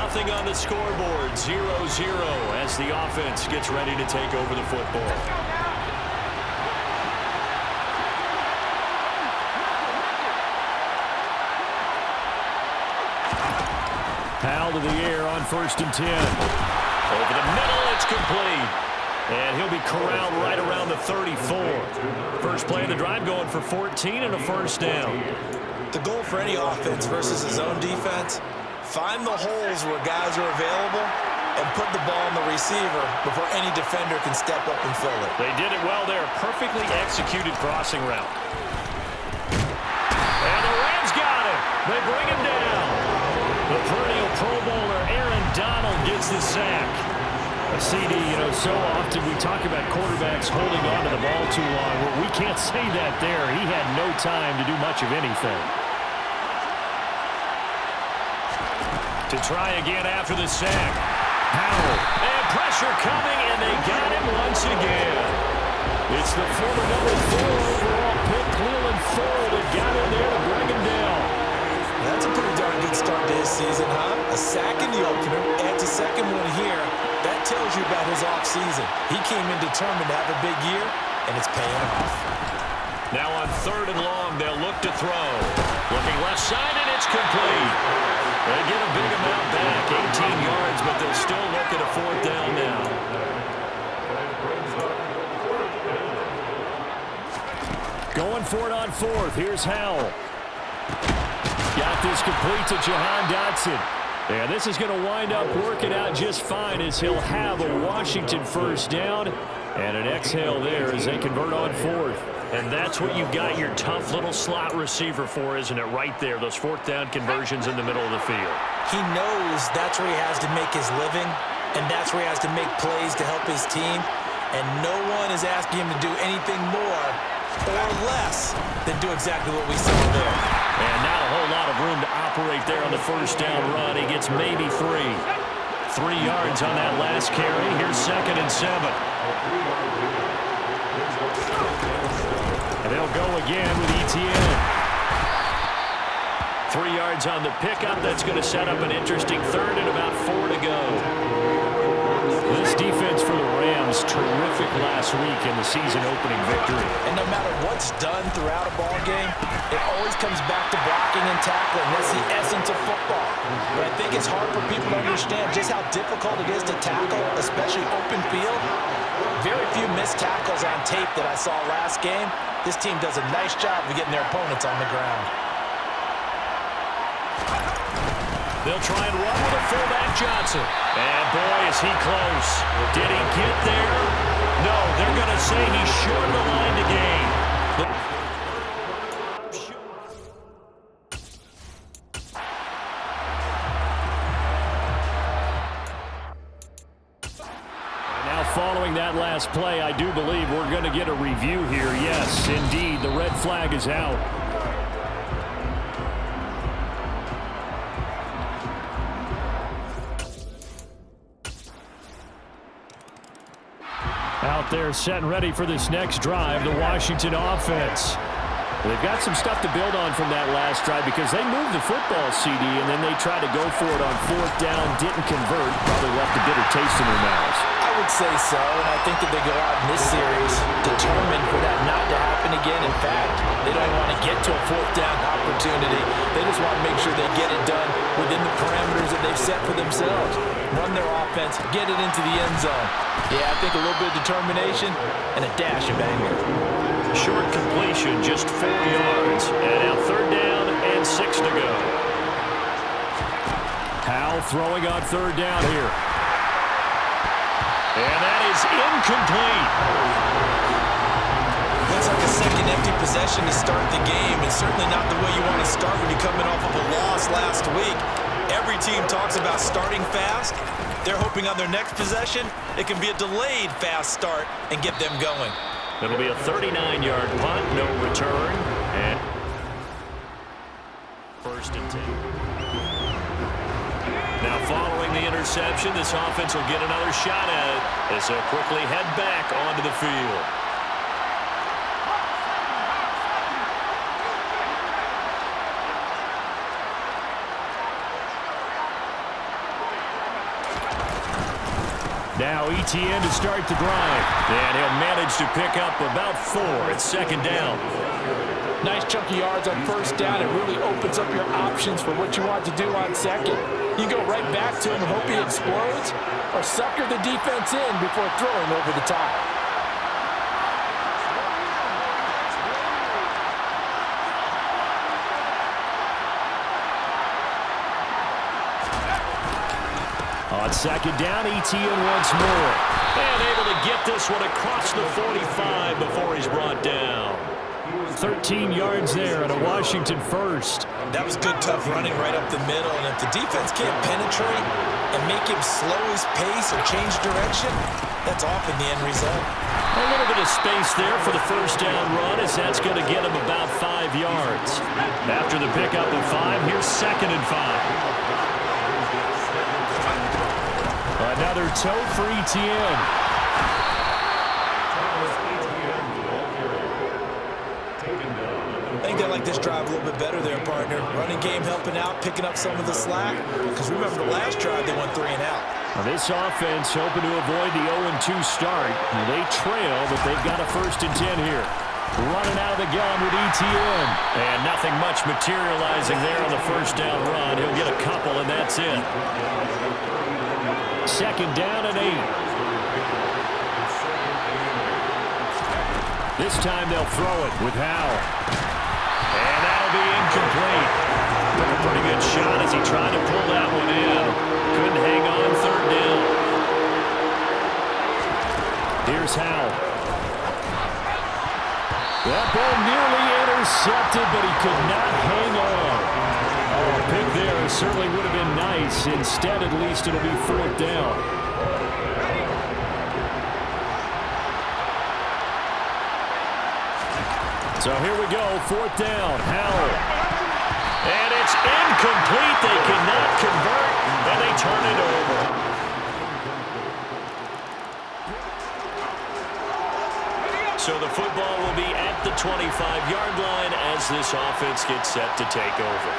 Nothing on the scoreboard. 0-0 as the offense gets ready to take over the football. Powell to the air on 1st and 10. Over the middle, it's complete. And he'll be corralled right around the 34. First play of the drive going for 14 and a first down. The goal for any offense versus his own defense, find the holes where guys are available and put the ball on the receiver before any defender can step up and fill it. They did it well there. Perfectly executed crossing route. And the Rams got him. They bring him down. The perennial Pro Bowler Aaron Donald gets the sack. A CD, so often we talk about quarterbacks holding on to the ball too long. Well, we can't say that there. He had no time to do much of anything. To try again after the sack. Powell. And pressure coming, and they got him once again. It's the former number 4 overall pick, Cleveland Ford, that got in there to bring him down. That's a pretty darn good start to his season, huh? A sack in the opener, adds a second one here. That tells you about his offseason. He came in determined to have a big year, and it's paying off. Now on 3rd and long, they'll look to throw. Looking left side, and it's complete. They get a big amount back, 18 yards, but they'll still look at a 4th down now. Going for it on 4th. Here's Howell. Got this complete to Jahan Dotson. And this is going to wind up working out just fine as he'll have a Washington first down. And an exhale there as they convert on 4th. And that's what you've got your tough little slot receiver for, isn't it? Right there, those 4th down conversions in the middle of the field. He knows that's where he has to make his living, and that's where he has to make plays to help his team. And no one is asking him to do anything more or less than do exactly what we saw there. And not a whole lot of room to operate there on the first down run. He gets maybe 3. 3 yards on that last carry. Here's 2nd and 7. And they'll go again with Etienne. 3 yards on the pickup. That's going to set up an interesting 3rd and about 4 to go. This defense for the Rams, terrific last week in the season-opening victory. And no matter what's done throughout a ball game, it always comes back to blocking and tackling. That's the essence of football. But I think it's hard for people to understand just how difficult it is to tackle, especially open field. Very few missed tackles on tape that I saw last game. This team does a nice job of getting their opponents on the ground. They'll try and run with a fullback, Johnson. And boy, is he close. Did he get there? No, they're going to say he's short of the line to gain. Now following that last play, I do believe we're going to get a review here. Yes, indeed, the red flag is out. Out there set and ready for this next drive, the Washington offense. They've got some stuff to build on from that last drive because they moved the football, CD, and then they tried to go for it on 4th down, didn't convert, probably left a bitter taste in their mouths. I would say so, and I think that they go out in this series determined for that not to happen again. In fact, they don't want to get to a 4th down opportunity. They just want to make sure they get it done within the parameters that they've set for themselves. Run their offense, get it into the end zone. Yeah, I think a little bit of determination and a dash of anger. Short completion, just 4 yards. And now 3rd down and 6 to go. Powell throwing on 3rd down here. And that is incomplete. Looks like a second empty possession to start the game. It's certainly not the way you want to start when you're coming off of a loss last week. Every team talks about starting fast. They're hoping on their next possession, it can be a delayed fast start and get them going. It'll be a 39-yard punt, no return, and 1st and 10. Now following the interception, this offense will get another shot at it as they'll quickly head back onto the field. Now ETN to start the drive. And he'll manage to pick up about 4. It's second down. Nice chunky yards on first down. It really opens up your options for what you want to do on second. You go right back to him and hope he explodes, or sucker the defense in before throwing over the top. On second down, ETN once more. And able to get this one across the 45 before he's brought down. 13 yards there and a Washington first. That was good, tough running right up the middle. And if the defense can't penetrate and make him slow his pace or change direction, that's often the end result. A little bit of space there for the first down run, as that's going to get him about 5 yards. After the pickup of 5, here's second and 5. Another toe for ETN. I think they like this drive a little bit better there, partner. Running game helping out, picking up some of the slack. Because remember, the last drive they went 3 and out. Now this offense hoping to avoid the 0-2 start. They trail, but they've got a 1st and 10 here. Running out of the gun with ETN. And nothing much materializing there on the first down run. He'll get a couple, and that's it. Second down and 8. This time they'll throw it with Howell. And that'll be incomplete. Took a pretty good shot as he tried to pull that one in. Couldn't hang on 3rd down. Here's Howell. That ball nearly intercepted, but he could not hang on. Oh, a pick there certainly would have been nice. Instead, at least it'll be 4th down. So here we go, 4th down. Howell. And it's incomplete. They cannot convert, and they turn it over. So the football will be at the 25-yard line as this offense gets set to take over.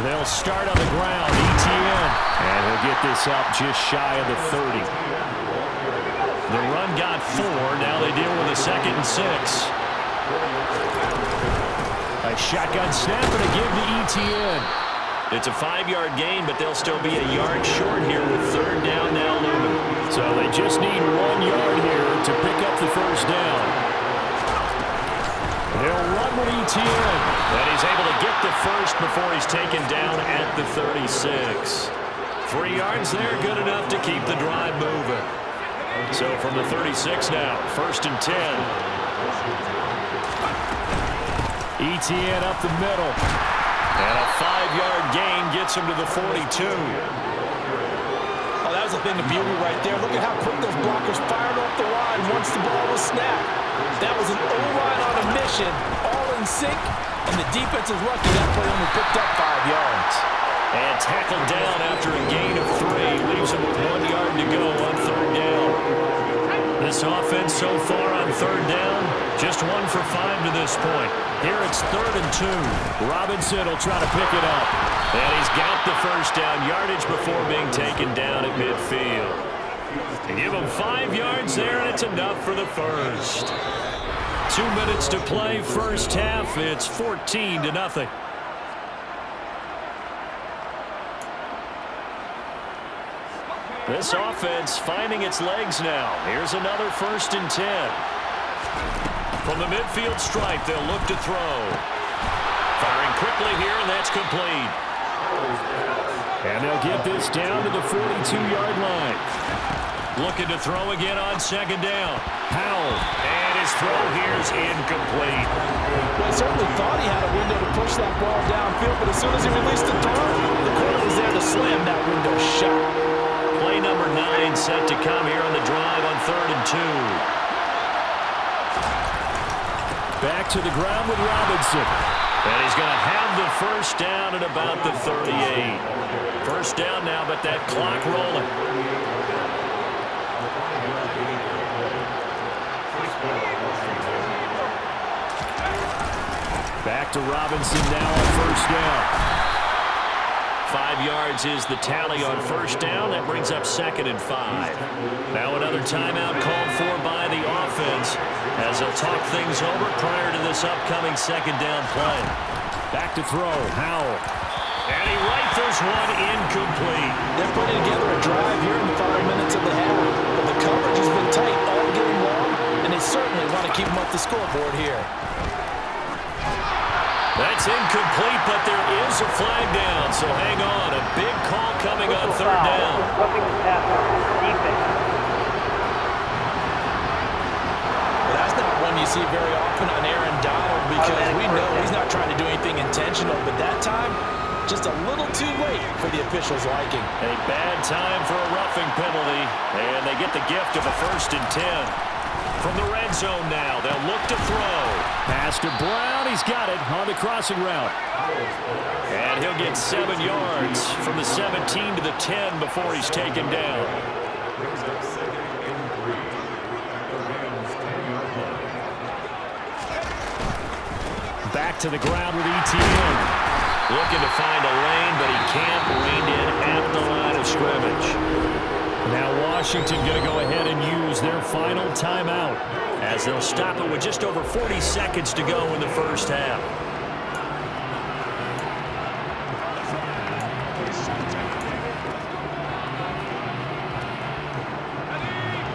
They'll start on the ground, ETN. And he'll get this up just shy of the 30. The run got 4. Now they deal with a 2nd and 6. A shotgun snap and a give to ETN. It's a 5-yard gain, but they'll still be a yard short here with 3rd down now looming. So they just need 1 yard here to pick up the first down. They'll run with ETN. And he's able to get the first before he's taken down at the 36. 3 yards there, good enough to keep the drive moving. So from the 36 now, 1st and 10. ETN up the middle. And a 5-yard gain gets him to the 42. Oh, that was a thing of beauty right there. Look at how quick those blockers fired off the line once the ball was snapped. That was an O-line on a mission, all in sync, and the defense is lucky that play only picked up 5 yards. And tackled down after a gain of 3. Leaves him with 1 yard to go on 3rd down. This offense so far on 3rd down, just 1 for 5 to this point. Here it's 3rd and 2. Robinson will try to pick it up. And he's got the first down yardage before being taken down at midfield. They give him 5 yards there, and it's enough for the first. 2 minutes to play, first half. It's 14-0. This offense finding its legs now. Here's another 1st and 10. From the midfield stripe, they'll look to throw. Firing quickly here, and that's complete. And they'll get this down to the 42-yard line. Looking to throw again on 2nd down. Howell, and his throw here is incomplete. Well, he certainly thought he had a window to push that ball downfield, but as soon as he released the throw, the corner was there to slam that window shut. Play number 9 set to come here on the drive on 3rd and 2. Back to the ground with Robinson. And he's going to have the first down at about the 38. First down now, but that clock rolling. Back to Robinson now on first down. 5 yards is the tally on first down. That brings up 2nd and 5. Now another timeout called for by the offense as they'll talk things over prior to this upcoming 2nd down play. Back to throw, Howell. And he rifles one incomplete. They're putting together a drive here in the final minutes of the half. But the coverage has been tight all game long, and they certainly want to keep them up the scoreboard here. That's incomplete, but there is a flag down, so hang on. A big call coming on 3rd down. Well, that's not one you see very often on Aaron Donald because we know he's not trying to do anything intentional, but that time, just a little too late for the officials' liking. A bad time for a roughing penalty, and they get the gift of a 1st and 10. From the red zone now, they'll look to throw. Pass to Brown, he's got it on the crossing route. And he'll get 7 yards from the 17 to the 10 before he's taken down. Back to the ground with ETN. Looking to find a lane, but he can't. Reined in at the line of scrimmage. Now Washington going to go ahead and use their final timeout as they'll stop it with just over 40 seconds to go in the first half.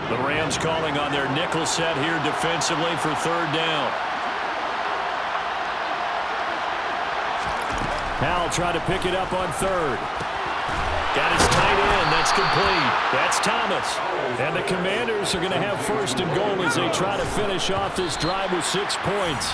The Rams calling on their nickel set here defensively for 3rd down. Howell tried to pick it up on 3rd. Got his tight end. That's complete. That's Thomas. And the Commanders are going to have 1st and goal as they try to finish off this drive with 6 points.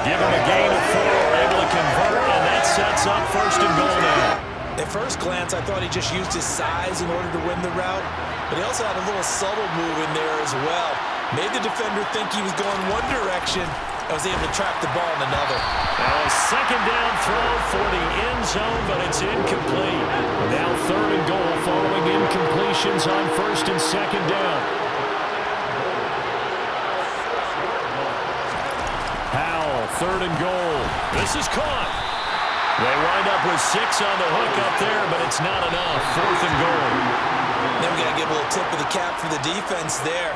Give them a gain of 4, able to convert, and that sets up 1st and goal now. At first glance, I thought he just used his size in order to win the route, but he also had a little subtle move in there as well. Made the defender think he was going one direction, and was able to track the ball in another. Now a 2nd down throw for the end zone, but it's incomplete. Now 3rd and goal following incompletions on 1st and 2nd down. Howell, 3rd and goal. This is caught. They wind up with 6 on the hook up there, but it's not enough. 4th and goal. Then we got to give a little tip of the cap for the defense there.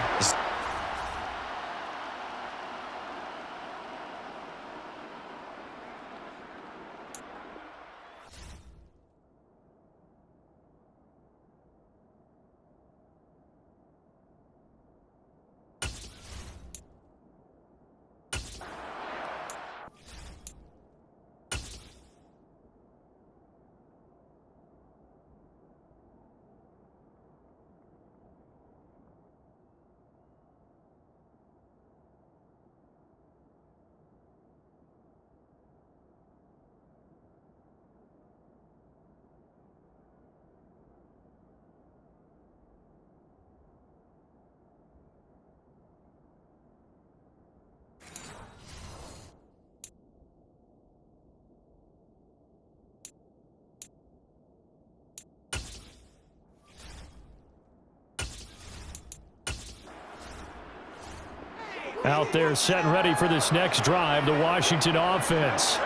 Out there set and ready for this next drive, the Washington offense.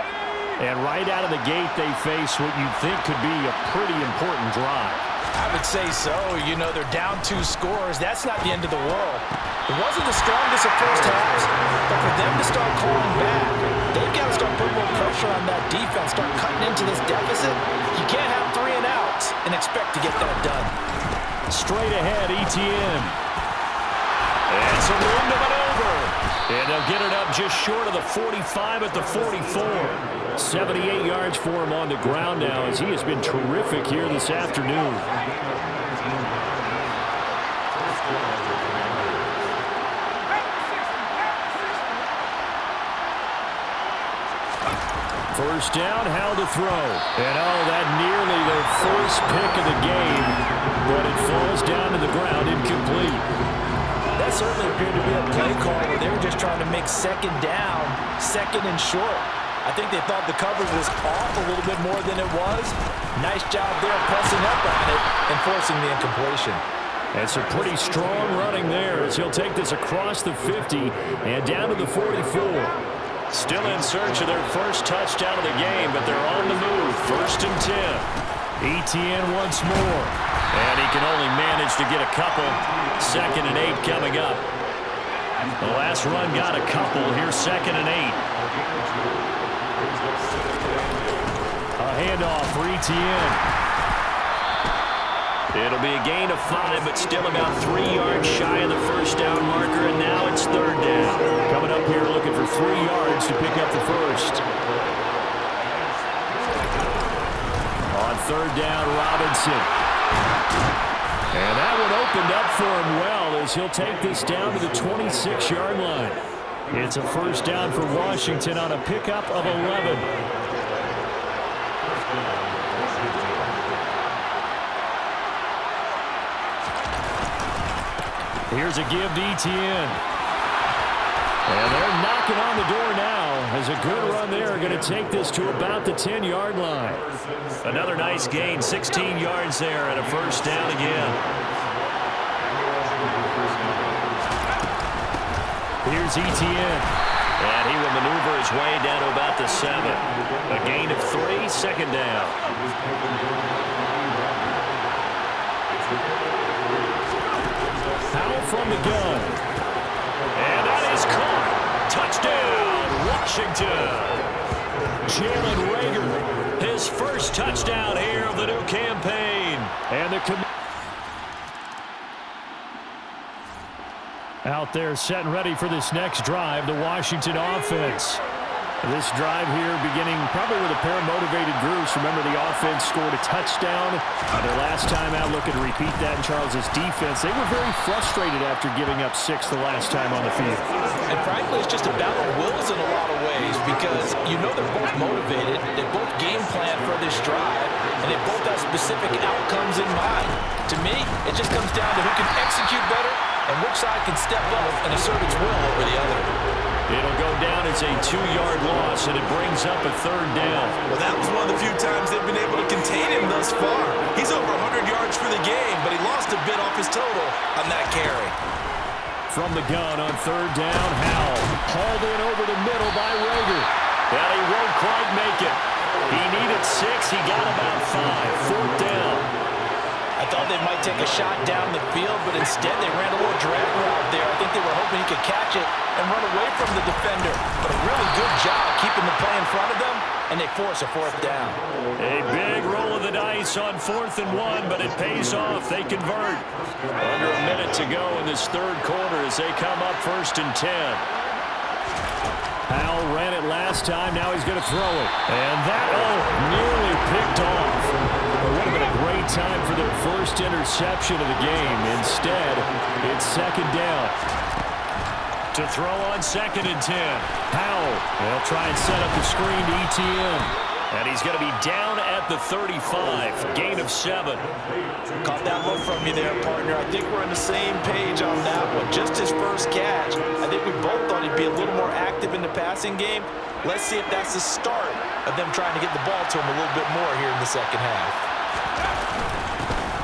And right out of the gate, they face what you think could be a pretty important drive. I would say so. You know, they're down 2 scores. That's not the end of the world. It wasn't the strongest of first halves, but for them to start calling back, they've got to start putting more pressure on that defense, start cutting into this deficit. You can't have 3 and outs and expect to get that done. Straight ahead, ETN. And some room to maneuver. And they'll get it up just short of the 45 at the 44. 78 yards for him on the ground now as he has been terrific here this afternoon. First down, Howell to throw. And that nearly their first pick of the game, but it falls down to the ground incomplete. That certainly appeared to be a play call where they were just trying to make 2nd down, 2nd and short. I think they thought the coverage was off a little bit more than it was. Nice job there pressing up on it and forcing the incompletion. And some pretty strong running there as he'll take this across the 50 and down to the 44. Still in search of their first touchdown of the game, but they're on the move. 1st and 10. Etienne once more. And he can only manage to get a couple. 2nd and 8 coming up. The last run got a couple. Here's 2nd and 8. A handoff for Etienne. It'll be a gain of 5, but still about 3 yards shy of the first down marker, and now it's 3rd down. Coming up here looking for 3 yards to pick up the first. On 3rd down, Robinson. And that one opened up for him well as he'll take this down to the 26-yard line. It's a first down for Washington on a pickup of 11. Here's a give to Etienne. And they're knocking on the door now as a good run there. Going to take this to about the 10-yard line. Another nice gain, 16 yards there and a first down again. Here's Etienne. And he will maneuver his way down to about the 7. A gain of 3, 2nd down. Powell from the gun. And that is caught. Touchdown, Washington. Jalen Reagor, his first touchdown here of the new campaign. And the out there set and ready for this next drive, the Washington offense. This drive here beginning probably with a pair of motivated groups. Remember, the offense scored a touchdown. Their last time out, looking to repeat that in Charles's defense. They were very frustrated after giving up 6 the last time on the field. And frankly, it's just a battle of wills in a lot of ways because you know they're both motivated. They both game plan for this drive, and they both have specific outcomes in mind. To me, it just comes down to who can execute better and which side can step up and assert its will over the other. It'll go down as a 2-yard loss, and it brings up a 3rd down. Well, that was one of the few times they've been able to contain him thus far. He's over 100 yards for the game, but he lost a bit off his total on that carry. From the gun on 3rd down, Howell. Hauled in over the middle by Reagor. And he won't quite make it. He needed 6. He got about 5. 4th down. I thought they might take a shot down the field, but instead they ran a little drag route there. I think they were hoping he could catch it and run away from the defender. But a really good job keeping the play in front of them, and they force a 4th down. A big roll of the dice on 4th and 1, but it pays off. They convert. Under a minute to go in this 3rd quarter as they come up 1st and 10. Powell ran it last time. Now he's going to throw it. And that, nearly picked off. It would have been a great time for their first interception of the game. Instead, it's 2nd down. To throw on 2nd and 10. Powell. They'll try and set up the screen to Etienne. And he's going to be down at the 35. Gain of 7. Caught that look from you there, partner. I think we're on the same page on that one. Just his first catch. I think we both thought he'd be a little more active in the passing game. Let's see if that's the start of them trying to get the ball to him a little bit more here in the second half.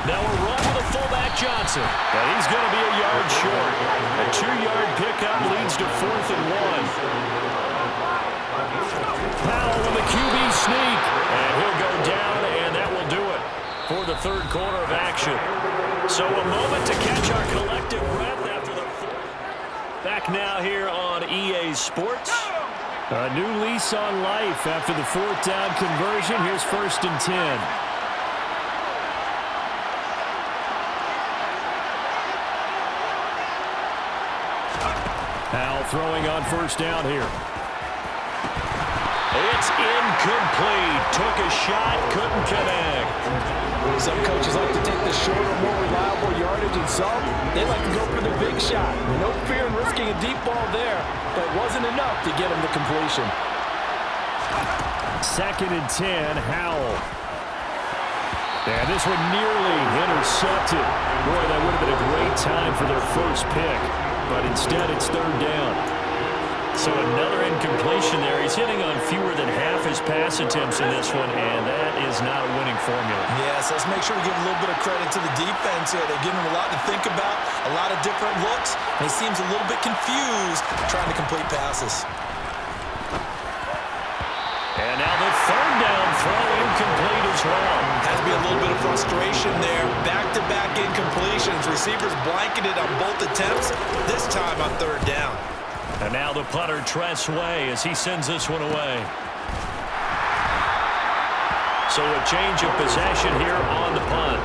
Now a run with a fullback Johnson. And he's going to be a yard short. A 2-yard pickup leads to 4th and 1. Powell with a QB sneak. And he'll go down, and that will do it for the 3rd quarter of action. So a moment to catch our collective breath after the... Back now here on EA Sports. A new lease on life after the 4th down conversion. Here's 1st and 10. Powell throwing on 1st down here. It's incomplete. Took a shot, couldn't connect. Some coaches like to take the shorter, more reliable yardage, and some, they like to go for the big shot. No fear in risking a deep ball there, but it wasn't enough to get him the completion. 2nd and 10, Howell. And this one nearly intercepted. Boy, that would have been a great time for their first pick. But instead, it's 3rd down. So another incompletion there. He's hitting on fewer than half his pass attempts in this one, and that is not a winning formula. Yes, let's make sure we give a little bit of credit to the defense here. They're giving him a lot to think about, a lot of different looks, and he seems a little bit confused trying to complete passes. And now the 3rd down throw incomplete as well. Has to be a little frustration there. Back-to-back incompletions. Receivers blanketed on both attempts, this time on third down. And now the punter, Tress Way, as he sends this one away. So a change of possession here on the punt.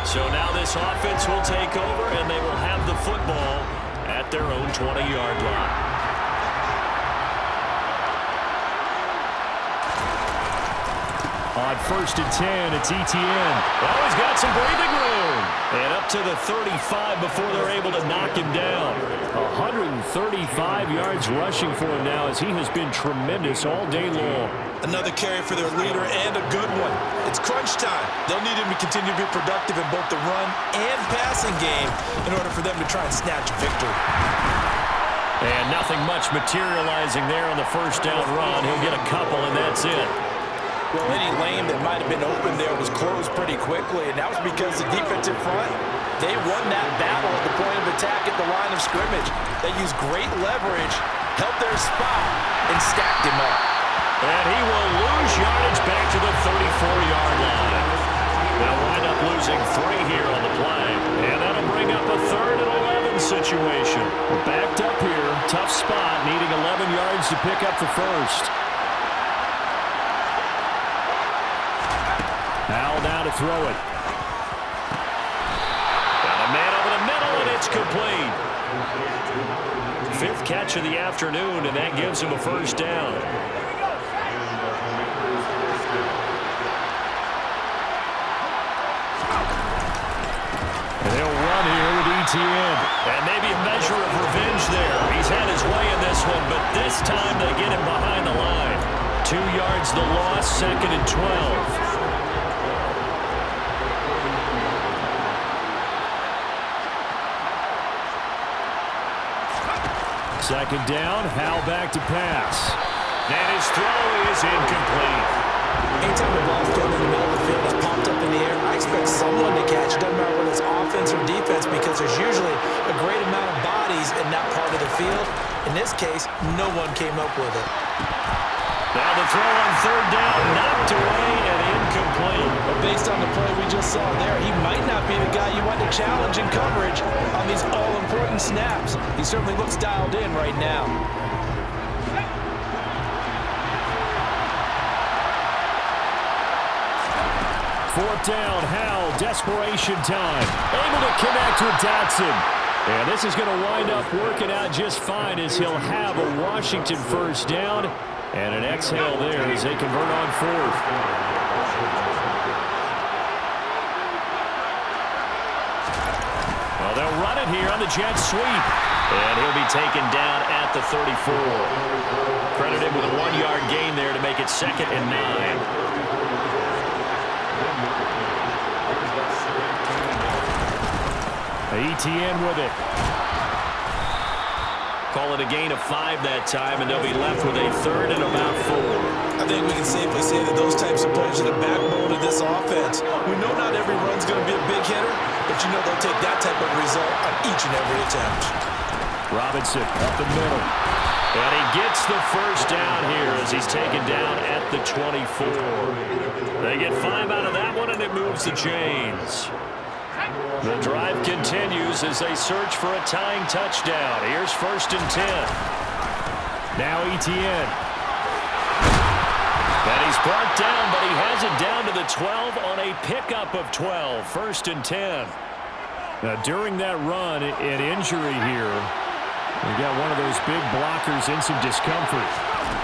So now this offense will take over, and they will have the football at their own 20-yard line. On 1st and 10, it's Etienne. Oh, he's got some breathing room. And up to the 35 before they're able to knock him down. 135 yards rushing for him now, as he has been tremendous all day long. Another carry for their leader, and a good one. It's crunch time. They'll need him to continue to be productive in both the run and passing game in order for them to try and snatch a victory. And nothing much materializing there on the first down run. He'll get a couple, and that's it. Well, any lane that might have been open there was closed pretty quickly, and that was because the defensive front, they won that battle at the point of attack at the line of scrimmage. They used great leverage, held their spot, and stacked him up. And he will lose yardage back to the 34-yard line. They'll wind up losing 3 here on the play. And that'll bring up a 3rd and 11 situation. We're backed up here, tough spot, needing 11 yards to pick up the first. Howell now to throw it. Got a man over the middle, and it's complete. 5th catch of the afternoon, and that gives him a first down. And they'll run here with Etienne. And maybe a measure of revenge there. He's had his way in this one, but this time they get him behind the line. 2 yards the loss, 2nd and 12. Second down, Howell back to pass. And his throw is incomplete. Anytime the ball's thrown in the middle of the field, it's popped up in the air, I expect someone to catch. It doesn't matter whether it's offense or defense, because there's usually a great amount of bodies in that part of the field. In this case, no one came up with it. Now the throw on 3rd down, knocked away and incomplete. But based on the play we just saw there, he might not be the guy you want to challenge in coverage on these all-important snaps. He certainly looks dialed in right now. Fourth down, Howell, desperation time. Able to connect with Dotson. And this is going to wind up working out just fine, as he'll have a Washington first down. And an exhale there as they convert on 4th. Well, they'll run it here on the jet sweep. And he'll be taken down at the 34. Credited with a 1-yard gain there to make it 2nd and 9. Etienne with it. Call it a gain of 5 that time, and they'll be left with a 3rd and about 4. I think we can safely say that those types of plays are the backbone of this offense. We know not every run's going to be a big hitter, but you know they'll take that type of result on each and every attempt. Robinson up the middle. And he gets the first down here as he's taken down at the 24. They get 5 out of that one, and it moves the chains. The drive continues as they search for a tying touchdown. Here's 1st and 10. Now Etienne. And he's brought down, but he has it down to the 12 on a pickup of 12. 1st and 10. Now, during that run, an injury here. We got one of those big blockers in some discomfort.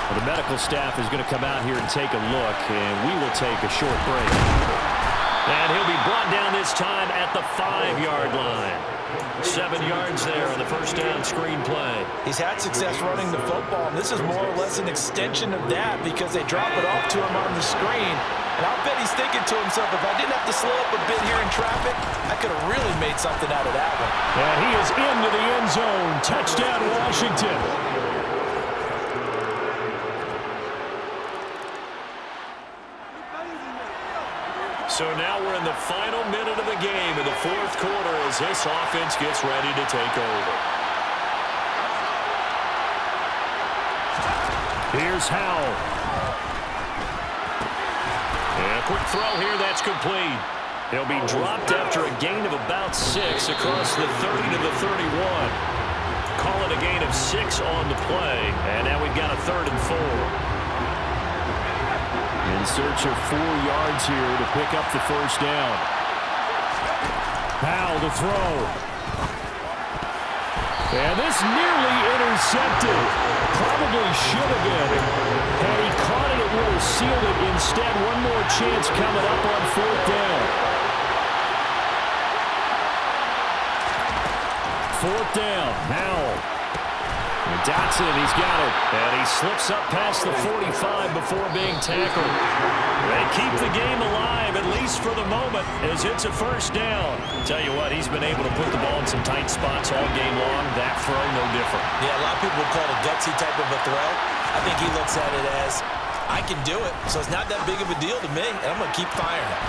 Well, the medical staff is going to come out here and take a look, and we will take a short break. And he'll be brought down this time at the 5-yard line. 7 yards there on the first down screen play. He's had success running the football, and this is more or less an extension of that because they drop it off to him on the screen. And I'll bet he's thinking to himself, if I didn't have to slow up a bit here in traffic, I could have really made something out of that one. And he is into the end zone. Touchdown, Washington. So now we're in the final minute of the game in the 4th quarter as this offense gets ready to take over. Here's Howell. And a quick throw here, that's complete. He'll be dropped after a gain of about 6 across the 30 to the 31. Call it a gain of 6 on the play, and now we've got a 3rd and 4. In search of 4 yards here to pick up the first down. Powell to throw. And this nearly intercepted. Probably should have been. Had he caught it, it would have sealed it. Instead, one more chance coming up on 4th down. 4th down, Howell. And Dotson, he's got it. And he slips up past the 45 before being tackled. They keep the game alive, at least for the moment, as it's a first down. Tell you what, he's been able to put the ball in some tight spots all game long. That throw, no different. Yeah, a lot of people would call it a gutsy type of a throw. I think he looks at it as, I can do it, so it's not that big of a deal to me, and I'm going to keep firing.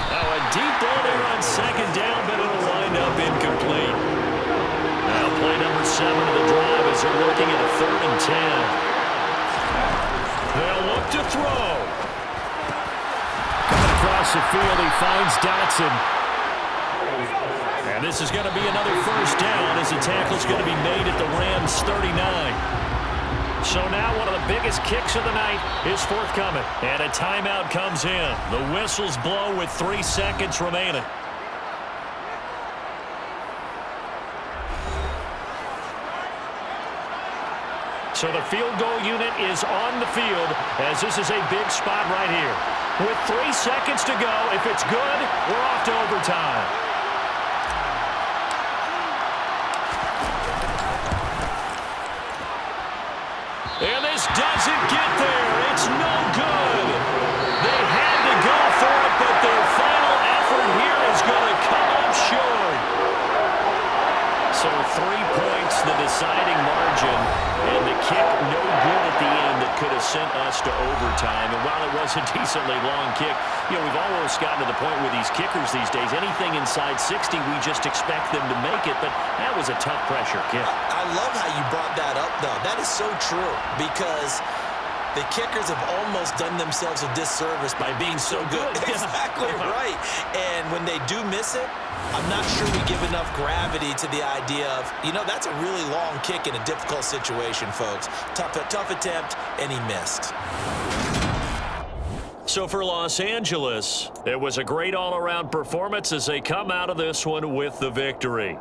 Now a deep ball there on 2nd down, but it'll wind up incomplete. Now play number 7 of the drive as they're looking at a 3rd and 10. They'll look to throw. Coming across the field, he finds Dotson. And this is going to be another first down as the tackle's going to be made at the Rams' 39. So now one of the biggest kicks of the night is forthcoming. And a timeout comes in. The whistles blow with 3 seconds remaining. So the field goal unit is on the field as this is a big spot right here. With 3 seconds to go, if it's good, we're off to overtime. And this doesn't get there. It's no good. They had to go for it, but their final effort here is going to come up short. So 3 points, the deciding margin, and the kick no good at the end that could have sent us to overtime. And while it was a decently long kick, you know, we've almost gotten to the point with these kickers these days, anything inside 60, we just expect them to make it, but that was a tough pressure kick. I love how you brought that up, though. That is so true because the kickers have almost done themselves a disservice by being so good. Exactly right. And when they do miss it, I'm not sure we give enough gravity to the idea of, you know, that's a really long kick in a difficult situation, folks. Tough attempt, and he missed. So for Los Angeles, it was a great all-around performance as they come out of this one with the victory.